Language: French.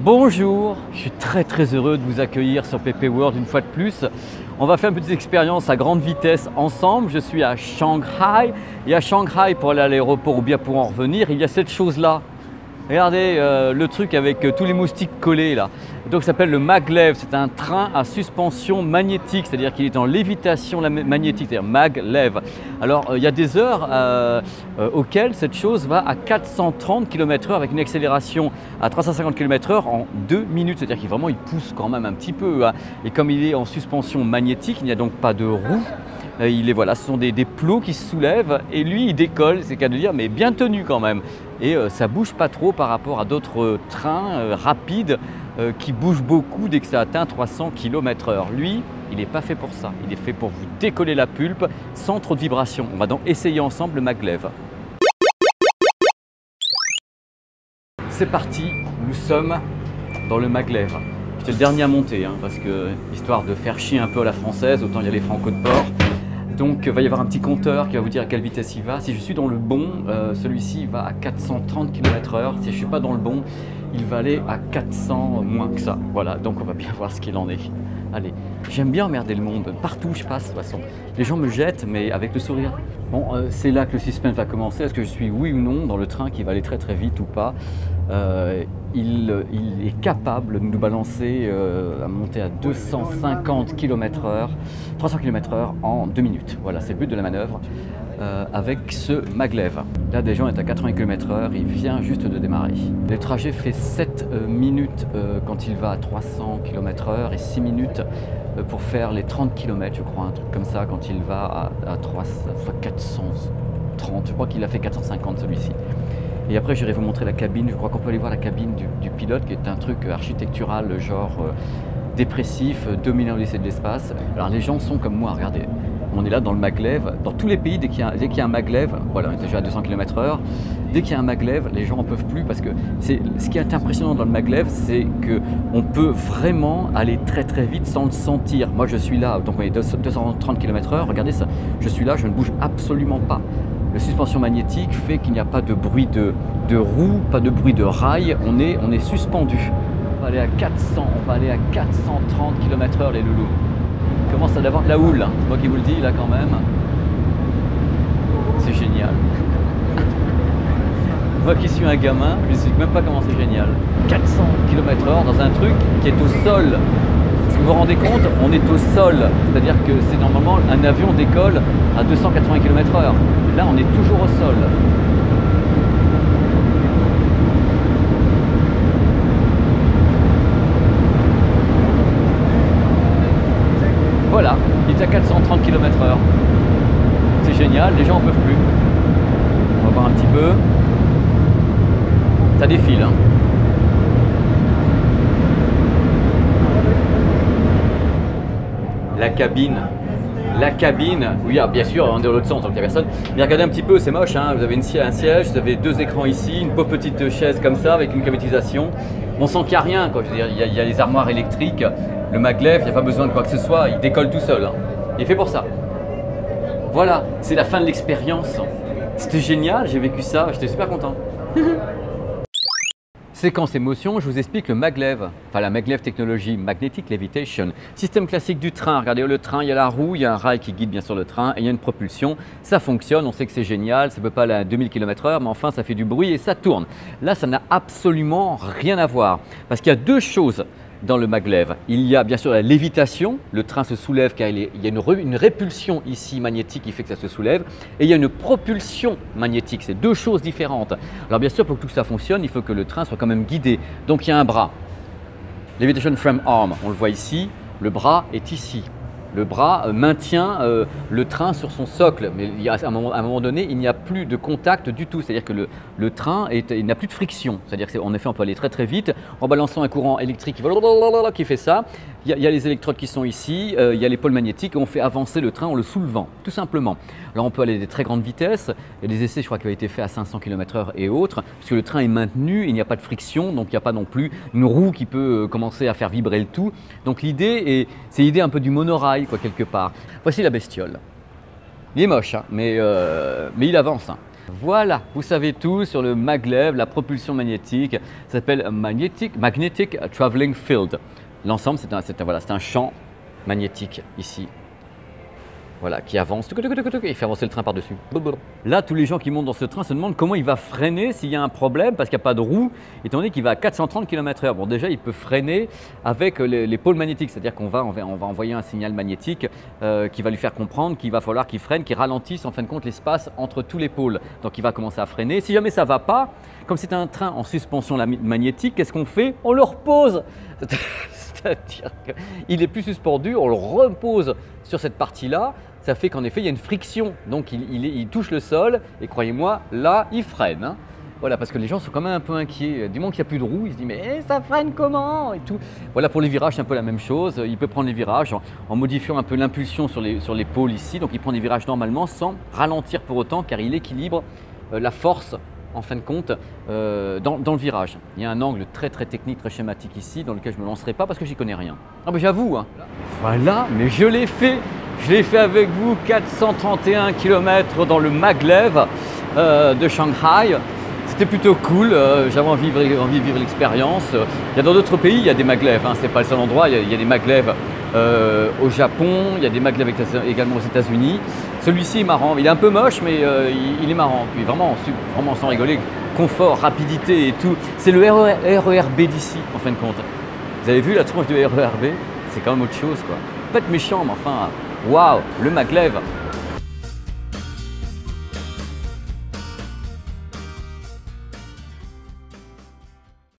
Bonjour, je suis très heureux de vous accueillir sur PP World une fois de plus. On va faire une petite expérience à grande vitesse ensemble. Je suis à Shanghai et à Shanghai, pour aller à l'aéroport ou bien pour en revenir, il y a cette chose-là. Regardez le truc avec tous les moustiques collés là. Donc ça s'appelle le maglev, c'est un train à suspension magnétique, c'est-à-dire qu'il est en lévitation magnétique, c'est-à-dire maglev. Alors il y a des heures auxquelles cette chose va à 430 km/h avec une accélération à 350 km/h en 2 minutes, c'est-à-dire qu'il vraiment il pousse quand même un petit peu. Hein. Et comme il est en suspension magnétique, il n'y a donc pas de roue. Voilà, ce sont des plots qui se soulèvent et lui il décolle, c'est qu'à de dire, mais bien tenu quand même. Et ça bouge pas trop par rapport à d'autres trains rapides qui bougent beaucoup dès que ça atteint 300 km/h. Lui, il n'est pas fait pour ça, il est fait pour vous décoller la pulpe sans trop de vibrations. On va donc essayer ensemble le maglev. C'est parti, nous sommes dans le maglev. J'étais le dernier à monter, hein, parce que, histoire de faire chier un peu à la française, autant y aller franco de port. Donc il va y avoir un petit compteur qui va vous dire à quelle vitesse il va. Si je suis dans le bon, celui-ci va à 430 km/h. Si je ne suis pas dans le bon, il va aller à 400 moins que ça. Voilà, donc on va bien voir ce qu'il en est. Allez, j'aime bien emmerder le monde, partout où je passe de toute façon. Les gens me jettent, mais avec le sourire. Bon, c'est là que le suspense va commencer. Est-ce que je suis oui ou non dans le train qui va aller très vite ou pas? Il est capable de nous balancer à monter à 250 km/h, 300 km/h en 2 minutes. Voilà, c'est le but de la manœuvre avec ce maglev. Là, déjà, on est à 80 km/h, il vient juste de démarrer. Le trajet fait 7 minutes quand il va à 300 km/h et 6 minutes pour faire les 30 km, je crois, un truc comme ça, quand il va à 430. Je crois qu'il a fait 450 celui-ci. Et après, j'irai vous montrer la cabine. Je crois qu'on peut aller voir la cabine du pilote, qui est un truc architectural, genre dépressif, dominant au lycée de l'espace. Alors les gens sont comme moi, regardez. On est là dans le maglev. Dans tous les pays, dès qu'il y a un maglev, voilà, on est déjà à 200 km/h. Dès qu'il y a un maglev, les gens n'en peuvent plus parce que ce qui est impressionnant dans le maglev, c'est qu'on peut vraiment aller très vite sans le sentir. Moi, je suis là, donc on est 230 km/h. Regardez ça, je suis là, je ne bouge absolument pas. La suspension magnétique fait qu'il n'y a pas de bruit de roue, pas de bruit de rail, on est suspendu. On va aller à 400, on va aller à 430 km/h les loulous. Il commence à y avoir de la houle, hein. C'est moi qui vous le dis là quand même. C'est génial. Moi qui suis un gamin, je ne sais même pas comment c'est génial. 400 km/h dans un truc qui est au sol. Est-ce que vous vous rendez compte? On est au sol, c'est-à-dire que c'est normalement un avion décolle à 280 km/h. Là, on est toujours au sol. Voilà, il est à 430 km/h. C'est génial, les gens n'en peuvent plus. On va voir un petit peu. Ça défile, hein. La cabine, oui, bien sûr, on est dans l'autre sens, donc il n'y a personne. Mais regardez un petit peu, c'est moche, hein. Vous avez un siège, vous avez 2 écrans ici, une pauvre petite chaise comme ça, avec une climatisation. On sent qu'il n'y a rien, quoi. Je veux dire, il y a les armoires électriques, le maglev, il n'y a pas besoin de quoi que ce soit, il décolle tout seul. Hein. Il est fait pour ça. Voilà, c'est la fin de l'expérience. C'était génial, j'ai vécu ça, j'étais super content. Séquence émotion, je vous explique le maglev, enfin la maglev technologie, Magnetic Levitation. Système classique du train, regardez le train, il y a la roue, il y a un rail qui guide bien sûr le train et il y a une propulsion. Ça fonctionne, on sait que c'est génial, ça ne peut pas aller à 2000 km/h, mais enfin ça fait du bruit et ça tourne. Là, ça n'a absolument rien à voir parce qu'il y a 2 choses dans le maglev. Il y a bien sûr la lévitation, le train se soulève car il y a une répulsion ici magnétique qui fait que ça se soulève et il y a une propulsion magnétique, c'est 2 choses différentes. Alors bien sûr, pour que tout ça fonctionne, il faut que le train soit quand même guidé. Donc il y a un bras, Levitation Frame Arm, on le voit ici, le bras est ici. Le bras maintient le train sur son socle, mais à un moment donné, il n'y a plus de contact du tout, c'est-à-dire que le train il n'a plus de friction, c'est-à-dire qu'en effet, on peut aller très vite en balançant un courant électrique qui fait ça. Il y a les électrodes qui sont ici, il y a les pôles magnétiques et on fait avancer le train en le soulevant, tout simplement. Alors on peut aller à des très grandes vitesses, il y a des essais je crois qui ont été faits à 500 km/h et autres, parce que le train est maintenu, il n'y a pas de friction, donc il n'y a pas non plus une roue qui peut commencer à faire vibrer le tout. Donc l'idée, c'est l'idée un peu du monorail quoi, quelque part. Voici la bestiole. Il est moche, hein, mais il avance. Hein. Voilà, vous savez tout sur le maglev, la propulsion magnétique. Ça s'appelle Magnetic Traveling Field. L'ensemble, c'est un champ magnétique ici. Voilà, qui avance et fait avancer le train par-dessus. Là, tous les gens qui montent dans ce train se demandent comment il va freiner s'il y a un problème, parce qu'il n'y a pas de roue, étant donné qu'il va à 430 km/h. Bon, déjà, il peut freiner avec les pôles magnétiques, c'est-à-dire qu'on va envoyer un signal magnétique qui va lui faire comprendre qu'il va falloir qu'il freine, qu'il ralentisse en fin de compte l'espace entre tous les pôles. Donc, il va commencer à freiner. Si jamais ça ne va pas, comme c'est un train en suspension magnétique, qu'est-ce qu'on fait? On le repose. C'est-à-dire qu'il est plus suspendu, on le repose sur cette partie-là. Ça fait qu'en effet, il y a une friction. Donc, il touche le sol et croyez-moi, là, il freine. Hein. Voilà, parce que les gens sont quand même un peu inquiets. Du moment qu'il n'y a plus de roue, ils se disent mais ça freine comment et tout. Voilà, pour les virages, c'est un peu la même chose. Il peut prendre les virages en modifiant un peu l'impulsion sur les pôles ici. Donc, il prend des virages normalement sans ralentir pour autant car il équilibre la force en fin de compte dans le virage. Il y a un angle très technique, très schématique ici dans lequel je ne me lancerai pas parce que j'y connais rien. Ah ben j'avoue, hein. Voilà, mais je l'ai fait. Je l'ai fait avec vous, 431 km dans le maglev de Shanghai. C'était plutôt cool, j'avais envie de vivre l'expérience. Il y a dans d'autres pays, il y a des maglevs, hein. Ce n'est pas le seul endroit, il y a des maglevs au Japon, il y a des maglevs également aux États-Unis. Celui-ci est marrant, il est un peu moche mais il est marrant. Puis vraiment sans rigoler, confort, rapidité et tout. C'est le RERB d'ici en fin de compte. Vous avez vu la tronche du RERB? C'est quand même autre chose quoi. Pas être méchant mais enfin, waouh, le maglev.